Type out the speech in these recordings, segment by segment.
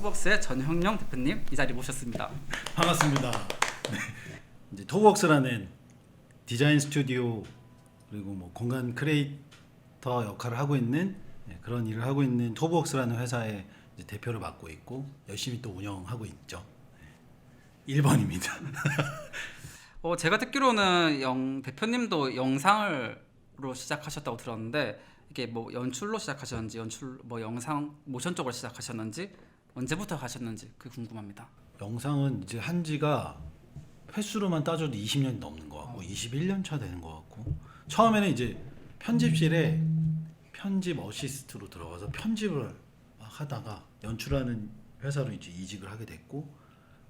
토벅스의 전형용 대표님 이 자리 모셨습니다. 반갑습니다. 네. 이제 토벅스라는 디자인 스튜디오 그리고 뭐 공간 크리에이터 역할을 하고 있는 그런 일을 하고 있는 토벅스라는 회사의 이제 대표를 맡고 있고 열심히 또 운영하고 있죠. 1번입니다. 제가 듣기로는 대표님도 영상으로 시작하셨다고 들었는데 이게 뭐 연출로 시작하셨는지 영상 모션 쪽으로 시작하셨는지 언제부터 가셨는지 그게 궁금합니다. 영상은 이제 한 지가 횟수로만 따져도 20년이 넘는 것 같고 21년 차 되는 것 같고 처음에는 이제 편집실에 편집 어시스트로 들어가서 편집을 막 하다가 연출하는 회사로 이제 이직을 하게 됐고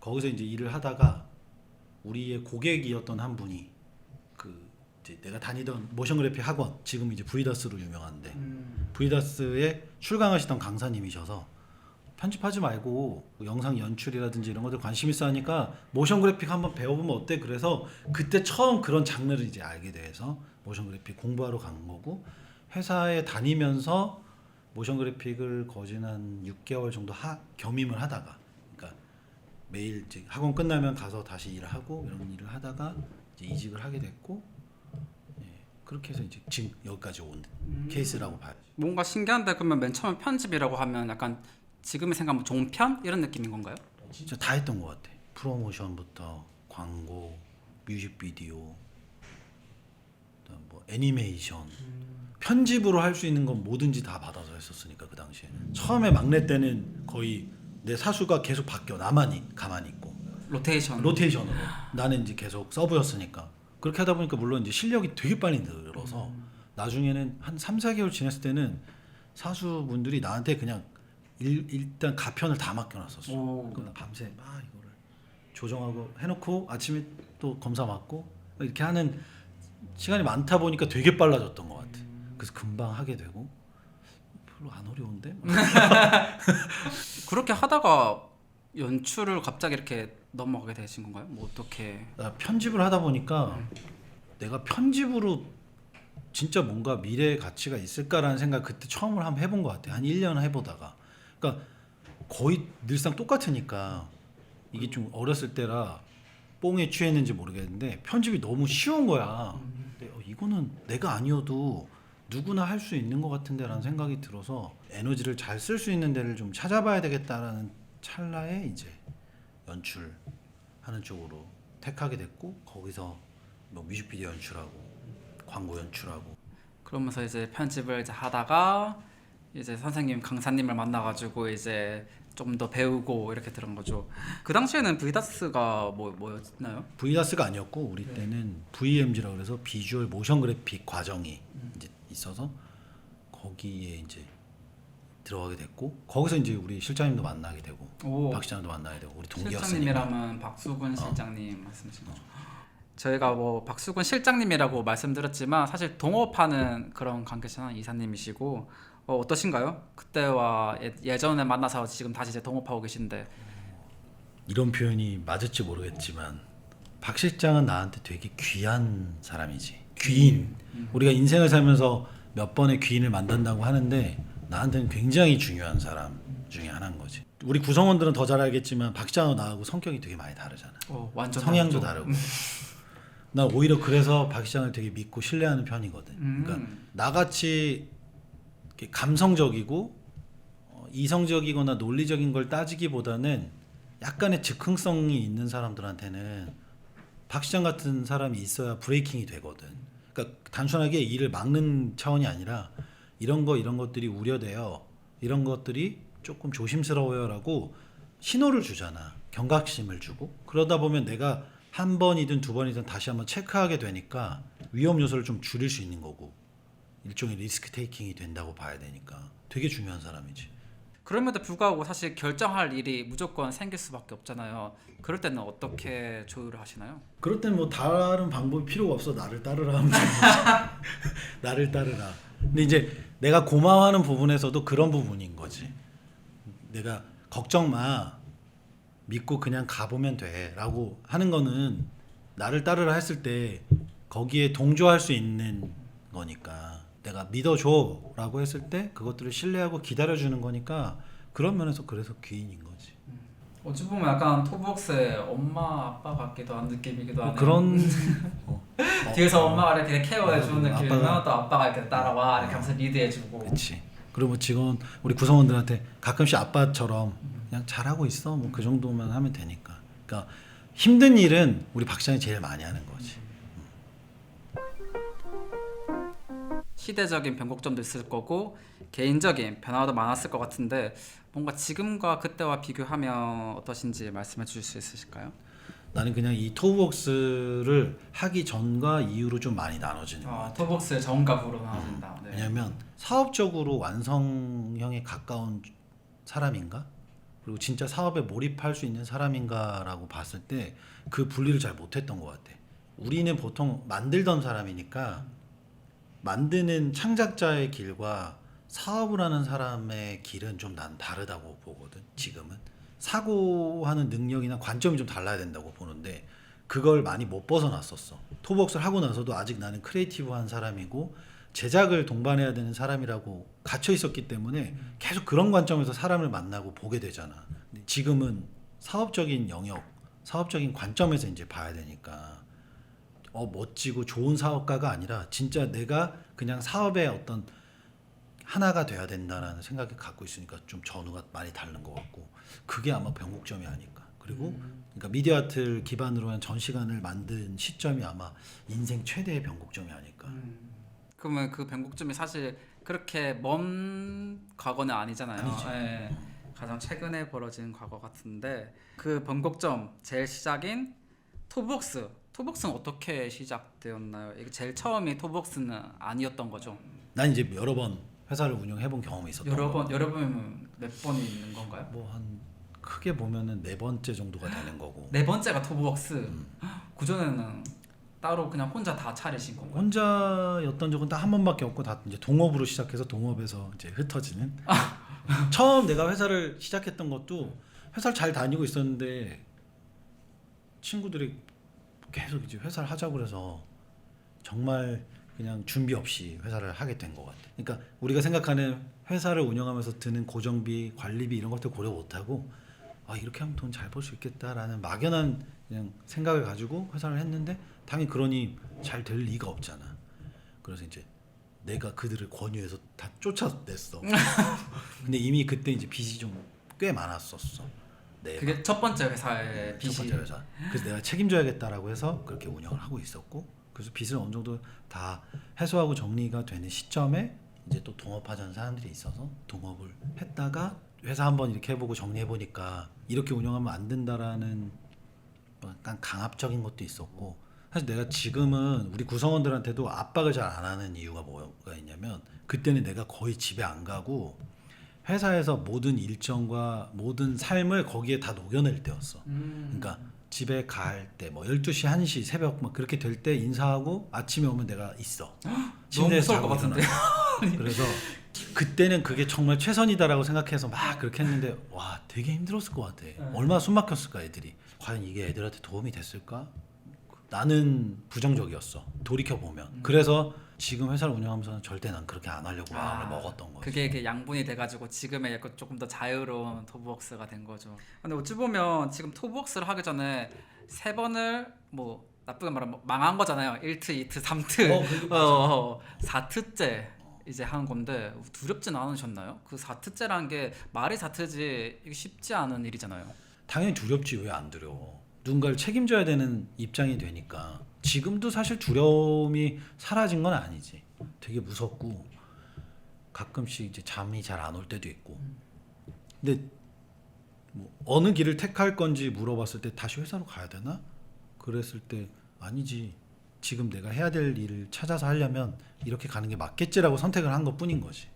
거기서 이제 일을 하다가 우리의 고객이었던 한 분이 그 이제 내가 다니던 모션 그래픽 학원 지금 이제 브이다스로 유명한데 브이다스에 출강하시던 강사님이셔서 편집하지 말고 영상 연출이라든지 이런 것들 관심 있어 하니까 모션 그래픽 한번 배워보면 어때? 그래서 그때 처음 그런 장르를 이제 알게 돼서 모션 그래픽 공부하러 간 거고 회사에 다니면서 모션 그래픽을 거진 한 6개월 정도 겸임을 하다가 그러니까 매일 이제 학원 끝나면 가서 다시 일을 하고 이런 일을 하다가 이제 이직을 하게 됐고 그렇게 해서 이제 지금 여기까지 온 케이스라고 봐야죠. 뭔가 신기한데 그러면 맨 처음 편집이라고 하면 약간 지금의 생각하면 종편 이런 느낌인 건가요? 진짜 다 했던 것 같아. 프로모션부터 광고, 뮤직비디오, 뭐 애니메이션, 편집으로 할 수 있는 건 뭐든지 다 받아서 했었으니까 그 당시에. 처음에 막내 때는 거의 내 사수가 계속 바뀌어. 나만 가만히 있고. 로테이션으로. 나는 이제 계속 서브였으니까. 그렇게 하다 보니까 물론 이제 실력이 되게 빨리 늘어서 나중에는 한 3, 4개월 지났을 때는 사수분들이 나한테 그냥 일단 가편을 다 맡겨놨었어. 그러니까 밤새 막 이거를 조정하고 해놓고 아침에 또 검사 맡고 이렇게 하는 시간이 많다 보니까 되게 빨라졌던 것 같아. 그래서 금방 하게 되고 별로 안 어려운데? 그렇게 하다가 연출을 갑자기 이렇게 넘어가게 되신 건가요? 뭐 어떻게? 나 편집을 하다 보니까 내가 편집으로 진짜 뭔가 미래의 가치가 있을까라는 생각 그때 처음으로 한번 해본 것 같아. 한 1년 해보다가. 그러니까 거의 늘상 똑같으니까 이게 좀 어렸을 때라 뽕에 취했는지 모르겠는데 편집이 너무 쉬운 거야. 근데 이거는 내가 아니어도 누구나 할 수 있는 것 같은데 라는 생각이 들어서 에너지를 잘 쓸 수 있는 데를 좀 찾아봐야 되겠다라는 찰나에 이제 연출하는 쪽으로 택하게 됐고 거기서 뭐 뮤직비디오 연출하고 광고 연출하고 그러면서 이제 편집을 이제 하다가 이제 선생님 강사님을 만나가지고 이제 좀 더 배우고 이렇게 들은 거죠. 그 당시에는 브이다스가 뭐였나요? 브이다스가 아니었고 우리 때는 VMG라고 그래서 비주얼 모션 그래픽 과정이 이제 있어서 거기에 이제 들어가게 됐고 거기서 이제 우리 실장님도 만나게 되고 박 시장도 만나게 되고 우리 동기였으니까. 실장님이라면 박수근 실장님 말씀하신 거죠. 저희가 뭐 박수근 실장님이라고 말씀드렸지만 사실 동업하는 그런 관계자는 이사님이시고 어떠신가요? 그때와 예전에 만나서 지금 다시 이제 동업하고 계신데 이런 표현이 맞을지 모르겠지만 박 실장은 나한테 되게 귀한 사람이지. 귀인. 우리가 인생을 살면서 몇 번의 귀인을 만난다고 하는데 나한테는 굉장히 중요한 사람 중에 하나인 거지. 우리 구성원들은 더 잘 알겠지만 박 실장하고 나하고 성격이 되게 많이 다르잖아. 완전 성향도 다르죠. 다르고. 나 오히려 그래서 박 실장을 되게 믿고 신뢰하는 편이거든. 그러니까 나같이 이렇게 감성적이고 이성적이거나 논리적인 걸 따지기보다는 약간의 즉흥성이 있는 사람들한테는 박 시장 같은 사람이 있어야 브레이킹이 되거든. 그러니까 단순하게 일을 막는 차원이 아니라 이런 것들이 우려돼요. 이런 것들이 조금 조심스러워요라고 신호를 주잖아. 경각심을 주고. 그러다 보면 내가 한 번이든 두 번이든 다시 한번 체크하게 되니까 위험 요소를 좀 줄일 수 있는 거고 일종의 리스크 테이킹이 된다고 봐야 되니까 되게 중요한 사람이지. 그럼에도 불구하고 사실 결정할 일이 무조건 생길 수밖에 없잖아요. 그럴 때는 어떻게 조율을 하시나요? 그럴 땐 뭐 다른 방법이 필요가 없어. 나를 따르라 하면 나를 따르라. 근데 이제 내가 고마워하는 부분에서도 그런 부분인 거지. 내가 걱정 마. 믿고 그냥 가보면 돼 라고 하는 거는 나를 따르라 했을 때 거기에 동조할 수 있는 거니까 내가 믿어줘 라고 했을 때 그것들을 신뢰하고 기다려주는 거니까 그런 면에서 그래서 귀인인 거지. 어찌 보면 약간 토브웍스의 엄마 아빠 같기도 한 느낌이기도 하네요. 그런 뒤에서 엄마가 이렇게 케어해주는 느낌이면 아빠가- 또 아빠가 이렇게 따라와 이렇게 하면서 리드해주고. 그렇지. 그리고 뭐 직원 우리 구성원들한테 가끔씩 아빠처럼 그냥 잘하고 있어 뭐 그 정도만 하면 되니까. 그러니까 힘든 일은 우리 박시장이 제일 많이 하는 거지. 시대적인 변곡점도 있을 거고 개인적인 변화도 많았을 것 같은데 뭔가 지금과 그때와 비교하면 어떠신지 말씀해 주실 수 있으실까요? 나는 그냥 이 토브웍스를 하기 전과 이후로 좀 많이 나눠지는 것 같아. 토브웍스의 정갑으로 나눠진다. 네. 왜냐면 사업적으로 완성형에 가까운 사람인가? 그리고 진짜 사업에 몰입할 수 있는 사람인가라고 봤을 때 그 분리를 잘 못했던 것 같아. 우리는 보통 만들던 사람이니까 만드는 창작자의 길과 사업을 하는 사람의 길은 좀 난 다르다고 보거든. 지금은 사고하는 능력이나 관점이 좀 달라야 된다고 보는데 그걸 많이 못 벗어났었어. 토벅스를 하고 나서도 아직 나는 크리에이티브한 사람이고 제작을 동반해야 되는 사람이라고 갇혀 있었기 때문에 계속 그런 관점에서 사람을 만나고 보게 되잖아. 근데 지금은 사업적인 영역, 사업적인 관점에서 이제 봐야 되니까 멋지고 좋은 사업가가 아니라 진짜 내가 그냥 사업의 어떤 하나가 돼야 된다라는 생각을 갖고 있으니까 좀 전후가 많이 다른 것 같고 그게 아마 변곡점이 아닐까. 그리고 그러니까 미디어 아트를 기반으로 한 전시관을 만든 시점이 아마 인생 최대의 변곡점이 아닐까. 그러면 그 변곡점이 사실 그렇게 먼 과거는 아니잖아요. 아니지. 예. 가장 최근에 벌어진 과거 같은데 그 변곡점 제일 시작인 토브웍스는 어떻게 시작되었나요? 이게 제일 처음이 토브웍스는 아니었던 거죠? 난 이제 여러 번 회사를 운영해본 경험이 있었던 여러 거. 번이면 몇 번이 있는 건가요? 뭐 한 크게 보면은 4번째 정도가 되는 거고. 네 번째가 토브웍스. 그 전에는 따로 그냥 혼자 다 차리신 건가요? 혼자였던 적은 딱 한 번밖에 없고 다 이제 동업으로 시작해서 동업에서 이제 흩어지는. 처음 내가 회사를 시작했던 것도 회사를 잘 다니고 있었는데 친구들이 계속 이제 회사를 하자고 그래서 정말 그냥 준비 없이 회사를 하게 된 것 같아. 그러니까 우리가 생각하는 회사를 운영하면서 드는 고정비, 관리비 이런 것들 고려 못하고 이렇게 하면 돈 잘 벌 수 있겠다라는 막연한 그냥 생각을 가지고 회사를 했는데 당연히 그러니 잘 될 리가 없잖아. 그래서 이제 내가 그들을 권유해서 다 쫓아냈어. 근데 이미 그때 이제 빚이 좀 꽤 많았었어. 그게 첫 번째 회사의 빚이. 첫 번째 회사. 그래서 내가 책임져야겠다라고 해서 그렇게 운영을 하고 있었고, 그래서 빚을 어느 정도 다 해소하고 정리가 되는 시점에 이제 또 동업하자는 사람들이 있어서 동업을 했다가 회사 한번 이렇게 해보고 정리해보니까 이렇게 운영하면 안 된다라는 약간 강압적인 것도 있었고, 사실 내가 지금은 우리 구성원들한테도 압박을 잘 안 하는 이유가 뭐가 있냐면 그때는 내가 거의 집에 안 가고 회사에서 모든 일정과 모든 삶을 거기에 다 녹여낼 때였어. 그러니까 집에 갈 때 뭐 12시, 1시, 새벽 막 그렇게 될 때 인사하고 아침에 오면 내가 있어. 너무 무서울 것 자고 같은데. 일어나. 그래서 그때는 그게 정말 최선이다라고 생각해서 막 그렇게 했는데 와 되게 힘들었을 것 같아. 얼마나 숨 막혔을까 애들이. 과연 이게 애들한테 도움이 됐을까? 나는 부정적이었어. 돌이켜 보면. 그래서 지금 회사를 운영하면서는 절대 난 그렇게 안 하려고 마음을 먹었던 거지. 그게 이렇게 양분이 돼가지고 지금의 약간 조금 더 자유로운 토브웍스가 된 거죠. 근데 어찌 보면 지금 토브웍스를 하기 전에 3번을 뭐 나쁘게 말하면 뭐 망한 거잖아요. 1트, 2트, 3트, 4트째 이제 한 건데 두렵진 않으셨나요? 그 4트째라는 게 말이 4트지 이게 쉽지 않은 일이잖아요. 당연히 두렵지. 왜 안 두려워. 누군가를 책임져야 되는 입장이 되니까. 지금도 사실 두려움이 사라진 건 아니지. 되게 무섭고 가끔씩 이제 잠이 잘 안 올 때도 있고. 근데 뭐 어느 길을 택할 건지 물어봤을 때 다시 회사로 가야 되나? 그랬을 때 아니지. 지금 내가 해야 될 일을 찾아서 하려면 이렇게 가는 게 맞겠지라고 선택을 한 것뿐인 거지.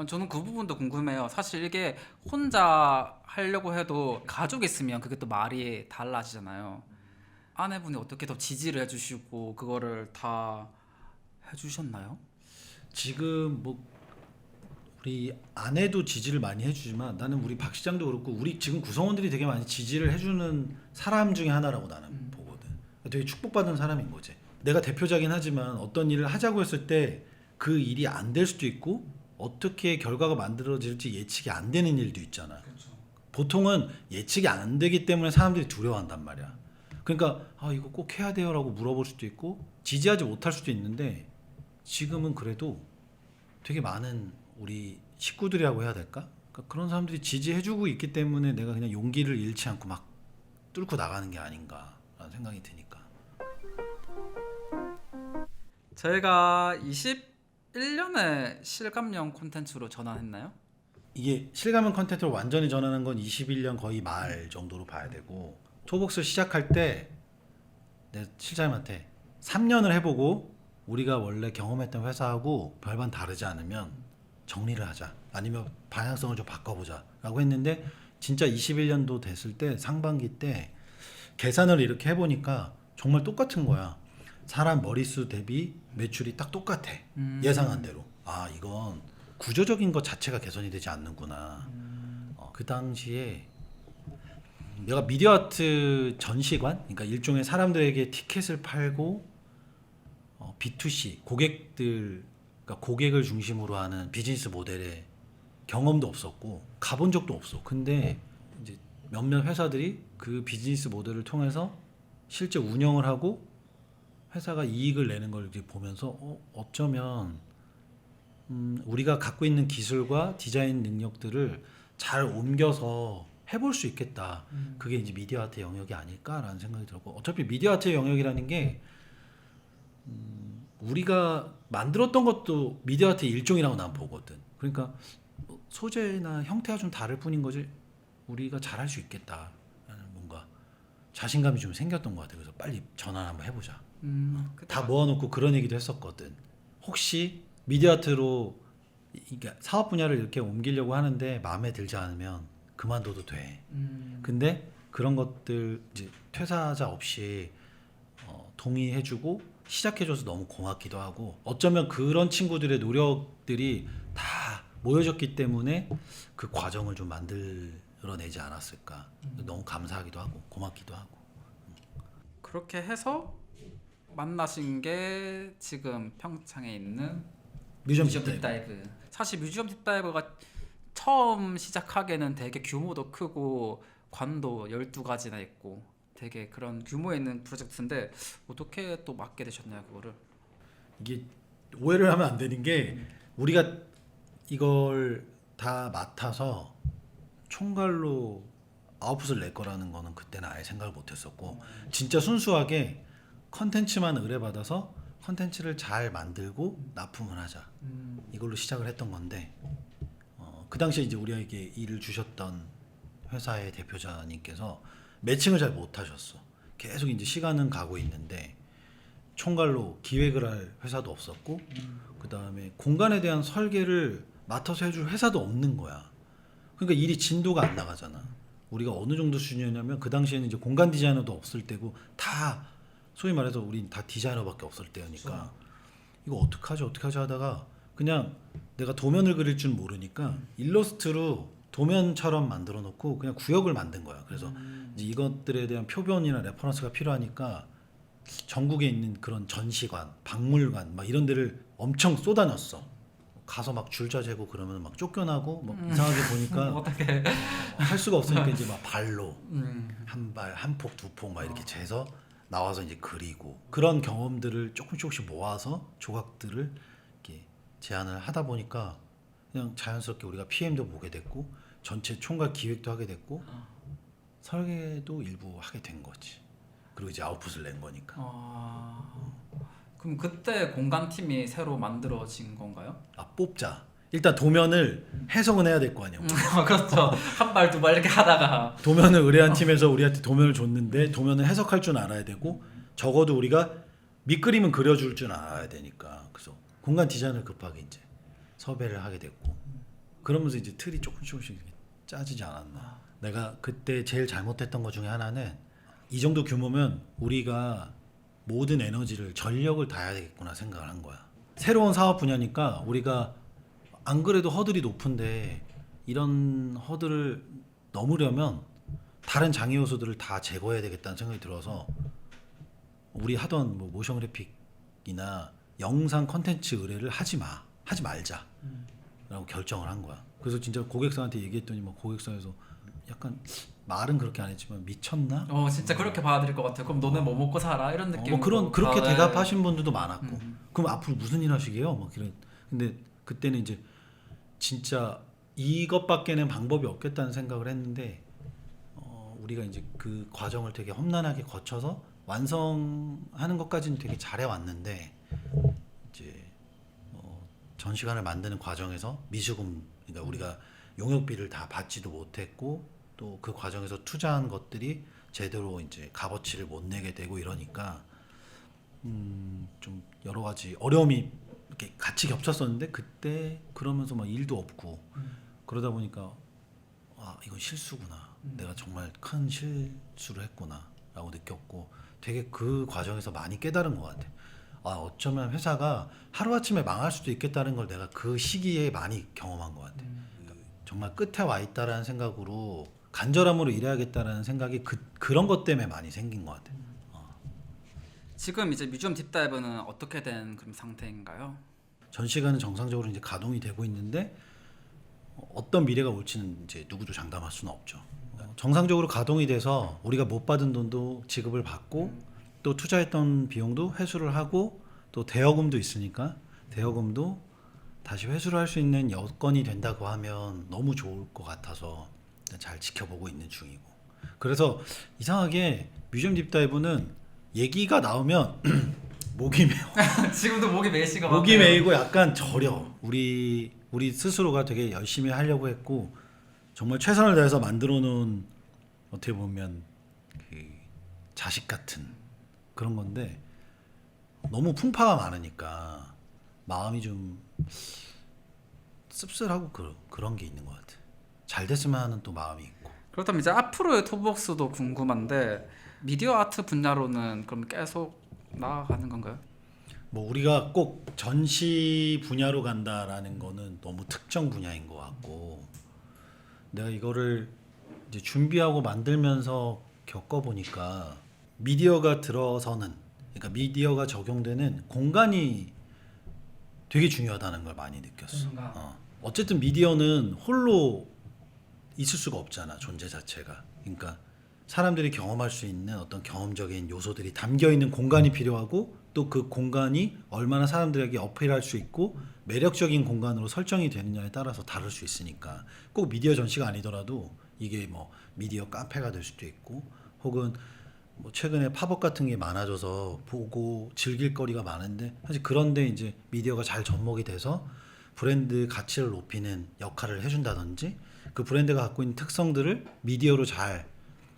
저는 그 부분도 궁금해요. 사실 이게 혼자 하려고 해도 가족이 있으면 그게 또 말이 달라지잖아요. 아내분이 어떻게 더 지지를 해주시고 그거를 다 해주셨나요? 지금 뭐 우리 아내도 지지를 많이 해주지만 나는 우리 박 시장도 그렇고 우리 지금 구성원들이 되게 많이 지지를 해주는 사람 중에 하나라고 나는 보거든. 되게 축복받은 사람인 거지. 내가 대표자긴 하지만 어떤 일을 하자고 했을 때 그 일이 안 될 수도 있고 어떻게 결과가 만들어질지 예측이 안 되는 일도 있잖아. 그렇죠. 보통은 예측이 안 되기 때문에 사람들이 두려워한단 말이야. 그러니까 이거 꼭 해야 돼요라고 물어볼 수도 있고 지지하지 못할 수도 있는데 지금은 그래도 되게 많은 우리 식구들이라고 해야 될까? 그러니까 그런 사람들이 지지해주고 있기 때문에 내가 그냥 용기를 잃지 않고 막 뚫고 나가는 게 아닌가라는 생각이 드니까. 저희가 21년에 실감형 콘텐츠로 전환했나요? 이게 실감형 컨텐츠로 완전히 전하는 건 21년 거의 말 정도로 봐야 되고 토복스 시작할 때 내 실장님한테 3년을 해보고 우리가 원래 경험했던 회사하고 별반 다르지 않으면 정리를 하자 아니면 방향성을 좀 바꿔보자 라고 했는데 진짜 21년도 됐을 때 상반기 때 계산을 이렇게 해보니까 정말 똑같은 거야. 사람 머릿수 대비 매출이 딱 똑같아. 예상한 대로. 이건 구조적인 것 자체가 개선이 되지 않는구나. 그 당시에 내가 미디어 아트 전시관, 그러니까 일종의 사람들에게 티켓을 팔고 B2C 고객들, 그러니까 고객을 중심으로 하는 비즈니스 모델의 경험도 없었고 가본 적도 없어. 근데 이제 몇몇 회사들이 그 비즈니스 모델을 통해서 실제 운영을 하고 회사가 이익을 내는 걸 이제 보면서 어쩌면 우리가 갖고 있는 기술과 디자인 능력들을 잘 옮겨서 해볼 수 있겠다. 그게 이제 미디어 아트 영역이 아닐까라는 생각이 들었고 어차피 미디어 아트 영역이라는 게 우리가 만들었던 것도 미디어 아트의 일종이라고 난 보거든. 그러니까 소재나 형태가 좀 다를 뿐인 거지 우리가 잘할 수 있겠다라는 뭔가 자신감이 좀 생겼던 것 같아. 그래서 빨리 전환 한번 해보자. 다 모아놓고 그런 얘기도 했었거든. 혹시 미디어 아트로 사업 분야를 이렇게 옮기려고 하는데 마음에 들지 않으면 그만둬도 돼. 근데 그런 것들 이제 퇴사자 없이 동의해주고 시작해줘서 너무 고맙기도 하고 어쩌면 그런 친구들의 노력들이 다 모여졌기 때문에 그 과정을 좀 만들어내지 않았을까. 너무 감사하기도 하고 고맙기도 하고. 그렇게 해서 만나신 게 지금 평창에 있는 뮤지엄 딥다이브. 사실 뮤지엄 딥다이브가 처음 시작하기에는 되게 규모도 크고 관도 12가지나 있고 되게 그런 규모에 있는 프로젝트인데 어떻게 또 맡게 되셨나요 그거를? 이게 오해를 하면 안 되는 게 우리가 이걸 다 맡아서 총괄로 아웃풋을 낼 거라는 거는 그때는 아예 생각을 못 했었고 진짜 순수하게 컨텐츠만 의뢰받아서 컨텐츠를 잘 만들고 납품을 하자 이걸로 시작을 했던 건데 그 당시에 이제 우리에게 일을 주셨던 회사의 대표자님께서 매칭을 잘 못하셨어. 계속 이제 시간은 가고 있는데 총괄로 기획을 할 회사도 없었고 그 다음에 공간에 대한 설계를 맡아서 해줄 회사도 없는 거야. 그러니까 일이 진도가 안 나가잖아. 우리가 어느 정도 수준이었냐면 그 당시에는 이제 공간 디자이너도 없을 때고 다 소위 말해서 우린 다 디자이너밖에 없을 때니까 이거 어떡하지 하다가 그냥 내가 도면을 그릴 줄 모르니까 일러스트로 도면처럼 만들어 놓고 그냥 구역을 만든 거야. 그래서 이제 이것들에 대한 표본이나 레퍼런스가 필요하니까 전국에 있는 그런 전시관, 박물관 막 이런 데를 엄청 쏟아놨어. 가서 막 줄자 재고 그러면 막 쫓겨나고 막 이상하게 보니까 어떻게 할 수가 없으니까 이제 막 발로 한 발, 한 폭, 두 폭 막 이렇게 재서 나와서 이제 그리고 그런 경험들을 조금씩 모아서 조각들을 이렇게 제안을 하다 보니까 그냥 자연스럽게 우리가 PM도 보게 됐고 전체 총괄 기획도 하게 됐고 설계도 일부 하게 된 거지. 그리고 이제 아웃풋을 낸 거니까. 그럼 그때 공간팀이 새로 만들어진 건가요? 뽑자. 일단 도면을 해석은 해야 될 거 아니야. 그렇죠. 한 발 두 발 이렇게 하다가 도면을 의뢰한 팀에서 우리한테 도면을 줬는데 도면을 해석할 줄 알아야 되고 적어도 우리가 밑그림은 그려줄 줄 알아야 되니까 그래서 공간 디자인을 급하게 이제 섭외를 하게 됐고 그러면서 이제 틀이 조금씩 짜지지 않았나. 내가 그때 제일 잘못했던 것 중에 하나는 이 정도 규모면 우리가 모든 에너지를 전력을 다해야 되겠구나 생각을 한 거야. 새로운 사업 분야니까 우리가 안 그래도 허들이 높은데 이런 허들을 넘으려면 다른 장애 요소들을 다 제거해야 되겠다는 생각이 들어서 우리 하던 뭐 모션 그래픽이나 영상 컨텐츠 의뢰를 하지 말자 라고 결정을 한 거야. 그래서 진짜 고객사한테 얘기했더니 뭐 고객사에서 약간 말은 그렇게 안 했지만 미쳤나? 진짜 그렇게 받아들일 것 같아요. 그럼 너는 뭐 먹고 살아? 이런 느낌. 뭐 그렇게 다들- 대답하신 분들도 많았고. 그럼 앞으로 무슨 일 하시게요? 뭐 그래. 근데 그때는 이제 진짜 이것밖에는 방법이 없겠다는 생각을 했는데 우리가 이제 그 과정을 되게 험난하게 거쳐서 완성하는 것까지는 되게 잘해 왔는데 이제 전시관을 만드는 과정에서 미수금, 그러니까 우리가 용역비를 다 받지도 못했고 또 그 과정에서 투자한 것들이 제대로 이제 값어치를 못 내게 되고 이러니까 좀 여러 가지 어려움이 이렇게 같이 겹쳤었는데 그때 그러면서 막 일도 없고 그러다 보니까 아 이건 실수구나, 내가 정말 큰 실수를 했구나라고 느꼈고 되게 그 과정에서 많이 깨달은 것 같아. 아 어쩌면 회사가 하루아침에 망할 수도 있겠다는 걸 내가 그 시기에 많이 경험한 것 같아. 정말 끝에 와 있다라는 생각으로 간절함으로 일해야겠다라는 생각이 그런 것 때문에 많이 생긴 것 같아. 지금 이제 뮤지엄 딥다이브는 어떻게 된 그런 상태인가요? 전시관은 정상적으로 이제 가동이 되고 있는데 어떤 미래가 올지는 이제 누구도 장담할 수는 없죠. 정상적으로 가동이 돼서 우리가 못 받은 돈도 지급을 받고 또 투자했던 비용도 회수를 하고 또 대여금도 있으니까 대여금도 다시 회수를 할 수 있는 여건이 된다고 하면 너무 좋을 것 같아서 잘 지켜보고 있는 중이고. 그래서 이상하게 뮤지엄 딥다이브는 얘기가 나오면 목이 메어. 지금도 목이 메이시가 목이 메이고 약간 저려. 우리 스스로가 되게 열심히 하려고 했고 정말 최선을 다해서 만들어 놓은 어떻게 보면 그 자식 같은 그런 건데 너무 풍파가 많으니까 마음이 좀 씁쓸하고 그런 게 있는 것 같아. 잘 됐으면 하는 또 마음이 있고. 그렇다면 이제 앞으로의 토브벅스도 궁금한데 미디어 아트 분야로는 그럼 계속 나아가는 건가요? 뭐 우리가 꼭 전시 분야로 간다라는 거는 너무 특정 분야인 것 같고 내가 이거를 이제 준비하고 만들면서 겪어보니까 미디어가 들어서는, 그러니까 미디어가 적용되는 공간이 되게 중요하다는 걸 많이 느꼈어. 어쨌든 미디어는 홀로 있을 수가 없잖아, 존재 자체가. 그러니까 사람들이 경험할 수 있는 어떤 경험적인 요소들이 담겨 있는 공간이 필요하고 또 그 공간이 얼마나 사람들에게 어필할 수 있고 매력적인 공간으로 설정이 되느냐에 따라서 다를 수 있으니까 꼭 미디어 전시가 아니더라도 이게 뭐 미디어 카페가 될 수도 있고 혹은 뭐 최근에 팝업 같은 게 많아져서 보고 즐길 거리가 많은데 사실 그런데 이제 미디어가 잘 접목이 돼서 브랜드 가치를 높이는 역할을 해준다든지 그 브랜드가 갖고 있는 특성들을 미디어로 잘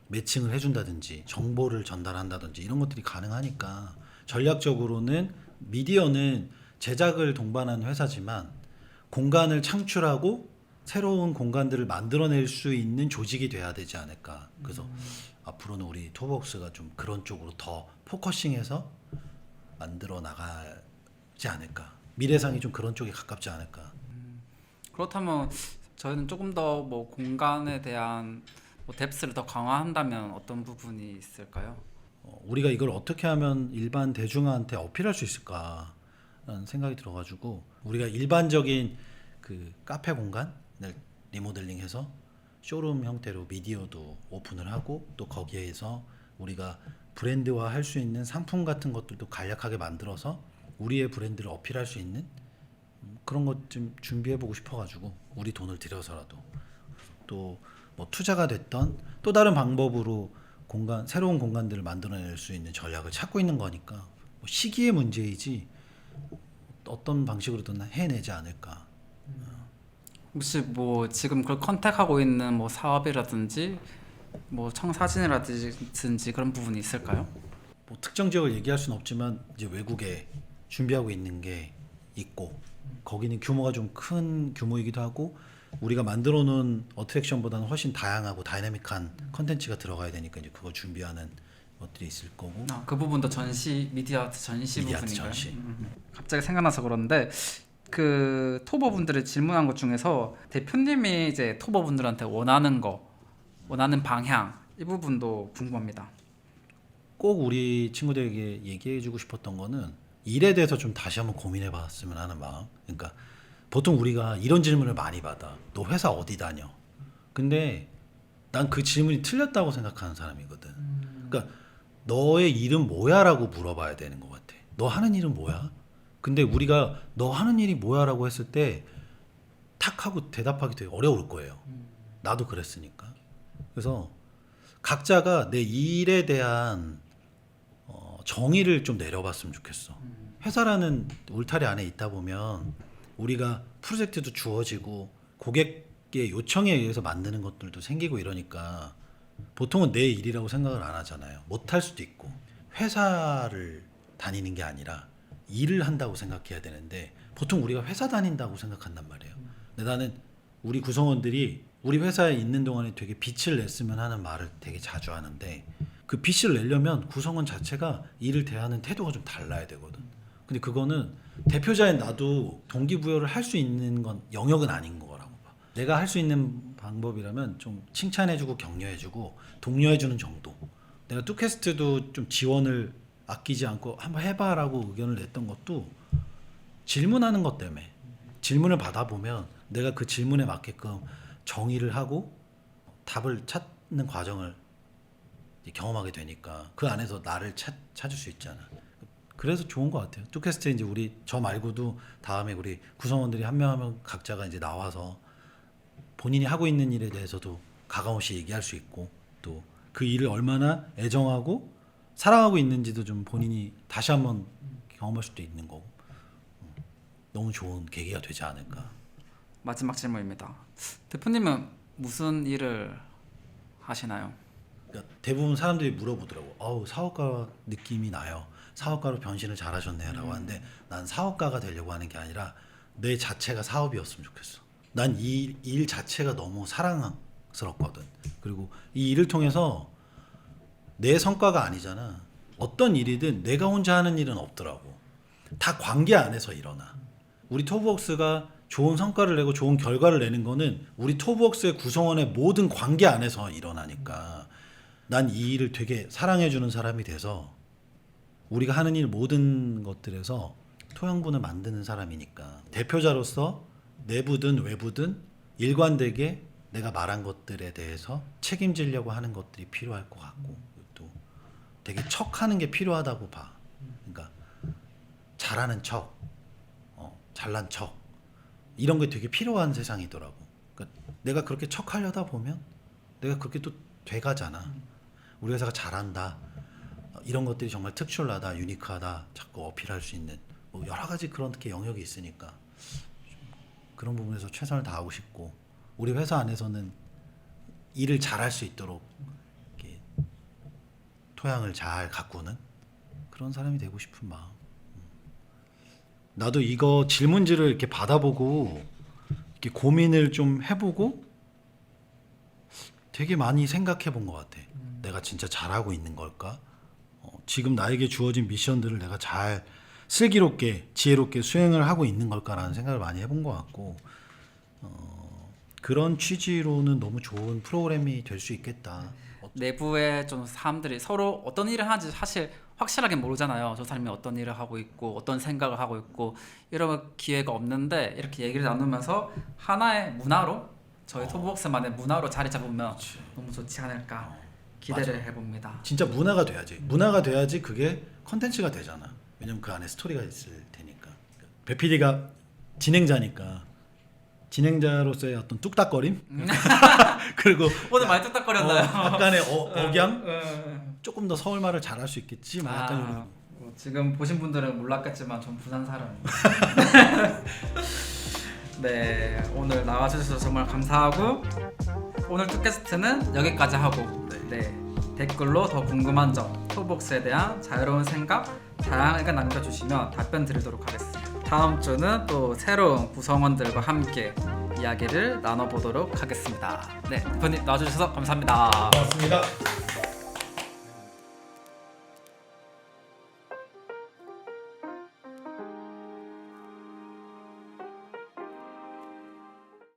매칭을 해준다든지 정보를 전달한다든지 이런 것들이 가능하니까 전략적으로는 미디어는 제작을 동반한 회사지만 공간을 창출하고 새로운 공간들을 만들어낼 수 있는 조직이 돼야 되지 않을까. 그래서 앞으로는 우리 토벅스가 좀 그런 쪽으로 더 포커싱해서 만들어 나가지 않을까. 미래상이 좀 그런 쪽에 가깝지 않을까. 그렇다면 저희는 조금 더 뭐 공간에 대한 뭐 뎁스를 더 강화한다면 어떤 부분이 있을까요? 우리가 이걸 어떻게 하면 일반 대중한테 어필할 수 있을까라는 생각이 들어가지고 우리가 일반적인 그 카페 공간을 리모델링해서 쇼룸 형태로 미디어도 오픈을 하고 또 거기에서 우리가 브랜드화 할 수 있는 상품 같은 것들도 간략하게 만들어서 우리의 브랜드를 어필할 수 있는 그런 것 좀 준비해보고 싶어가지고 우리 돈을 들여서라도 또 뭐 투자가 됐던 또 다른 방법으로 새로운 공간들을 만들어낼 수 있는 전략을 찾고 있는 거니까 뭐 시기의 문제이지 어떤 방식으로든 해내지 않을까. 혹시 뭐 지금 그걸 컨택하고 있는 뭐 사업이라든지 뭐 청사진이라든지 그런 부분이 있을까요? 뭐 특정 지역을 얘기할 수는 없지만 이제 외국에 준비하고 있는 게 있고 거기는 규모가 좀 큰 규모이기도 하고 우리가 만들어 놓은 어트랙션보다는 훨씬 다양하고 다이내믹한 컨텐츠가 들어가야 되니까 이제 그거 준비하는 것들이 있을 거고. 그 부분도 전시 미디어 아트 전시 미디어 아트 부분인가요? 전시. 갑자기 생각나서 그런데 그 토버분들이 질문한 것 중에서 대표님이 이제 토버분들한테 원하는 방향 이 부분도 궁금합니다. 꼭 우리 친구들에게 얘기해주고 싶었던 거는 일에 대해서 좀 다시 한번 고민해봤으면 하는 마음. 그러니까 보통 우리가 이런 질문을 많이 받아. 너 회사 어디 다녀? 근데 난 그 질문이 틀렸다고 생각하는 사람이거든. 그러니까 너의 일은 뭐야라고 물어봐야 되는 것 같아. 너 하는 일은 뭐야? 근데 우리가 너 하는 일이 뭐야라고 했을 때 탁 하고 대답하기 되게 어려울 거예요. 나도 그랬으니까. 그래서 각자가 내 일에 대한 정의를 좀 내려봤으면 좋겠어. 회사라는 울타리 안에 있다 보면 우리가 프로젝트도 주어지고 고객의 요청에 의해서 만드는 것들도 생기고 이러니까 보통은 내 일이라고 생각을 안 하잖아요. 못할 수도 있고. 회사를 다니는 게 아니라 일을 한다고 생각해야 되는데 보통 우리가 회사 다닌다고 생각한단 말이에요. 근데 나는 우리 구성원들이 우리 회사에 있는 동안에 되게 빛을 냈으면 하는 말을 되게 자주 하는데 그 빛을 내려면 구성원 자체가 일을 대하는 태도가 좀 달라야 되거든. 근데 그거는 대표자인 나도 동기부여를 할 수 있는 건 영역은 아닌 거라고 봐. 내가 할 수 있는 방법이라면 좀 칭찬해주고 격려해주고 독려해주는 정도. 내가 뚜캐스트도 좀 지원을 아끼지 않고 한번 해봐라고 의견을 냈던 것도 질문하는 것 때문에. 질문을 받아보면 내가 그 질문에 맞게끔 정의를 하고 답을 찾는 과정을 경험하게 되니까 그 안에서 나를 찾을 수 있잖아. 그래서 좋은 것 같아요. 뚜캐스트 이제 우리 저 말고도 다음에 우리 구성원들이 한 명 한 명 각자가 이제 나와서 본인이 하고 있는 일에 대해서도 가감없이 얘기할 수 있고 또 그 일을 얼마나 애정하고 사랑하고 있는지도 좀 본인이 다시 한번 경험할 수도 있는 거고 너무 좋은 계기가 되지 않을까. 마지막 질문입니다. 대표님은 무슨 일을 하시나요? 그러니까 대부분 사람들이 물어보더라고. 어우 사업가 느낌이 나요. 사업가로 변신을 잘하셨네요라고 하는데 난 사업가가 되려고 하는 게 아니라 내 자체가 사업이었으면 좋겠어. 난 이 일 자체가 너무 사랑스럽거든. 그리고 이 일을 통해서 내 성과가 아니잖아. 어떤 일이든 내가 혼자 하는 일은 없더라고. 다 관계 안에서 일어나. 우리 토브웍스가 좋은 성과를 내고 좋은 결과를 내는 거는 우리 토브웍스의 구성원의 모든 관계 안에서 일어나니까 난 이 일을 되게 사랑해주는 사람이 돼서 우리가 하는 일 모든 것들에서 토양분을 만드는 사람이니까 대표자로서 내부든 외부든 일관되게 내가 말한 것들에 대해서 책임지려고 하는 것들이 필요할 것 같고 또 되게 척하는 게 필요하다고 봐. 그러니까 잘하는 척, 잘난 척 이런 게 되게 필요한 세상이더라고. 그러니까 내가 그렇게 척하려다 보면 내가 그렇게 또 돼가잖아. 우리 회사가 잘한다. 이런 것들이 정말 특출나다, 유니크하다, 자꾸 어필할 수 있는 뭐 여러 가지 그런 게 영역이 있으니까 그런 부분에서 최선을 다하고 싶고 우리 회사 안에서는 일을 잘할 수 있도록 이렇게 토양을 잘 가꾸는 그런 사람이 되고 싶은 마음. 나도 이거 질문지를 이렇게 받아보고 이렇게 고민을 좀 해보고 되게 많이 생각해 본 것 같아. 내가 진짜 잘하고 있는 걸까? 지금 나에게 주어진 미션들을 내가 잘 슬기롭게 지혜롭게 수행을 하고 있는 걸까라는 생각을 많이 해본 것 같고 그런 취지로는 너무 좋은 프로그램이 될 수 있겠다. 내부에 좀 사람들이 서로 어떤 일을 하는지 사실 확실하게 모르잖아요. 저 사람이 어떤 일을 하고 있고 어떤 생각을 하고 있고 이런 기회가 없는데 이렇게 얘기를 나누면서 하나의 문화로 저희 토브웍스만의 문화로 자리 잡으면 그치. 너무 좋지 않을까 기대를 맞아. 해봅니다. 진짜 문화가 돼야지. 문화가 돼야지 그게 컨텐츠가 되잖아. 왜냐면 그 안에 스토리가 있을 테니까. 배 PD가 진행자니까 진행자로서의 어떤 뚝딱거림 그리고 오늘 많이 뚝딱거렸나요? 약간의 억양 조금 더 서울말을 잘할 수 있겠지. 뭐 약간 이런. 지금 보신 분들은 몰랐겠지만 전 부산 사람입니다. 네, 오늘 나와주셔서 정말 감사하고 오늘 팟캐스트는 여기까지 하고 네, 댓글로 더 궁금한 점, 토브웍스에 대한 자유로운 생각 다양하게 남겨주시면 답변 드리도록 하겠습니다. 다음 주는 또 새로운 구성원들과 함께 이야기를 나눠보도록 하겠습니다. 네, 대표님 나와주셔서 감사합니다. 고맙습니다.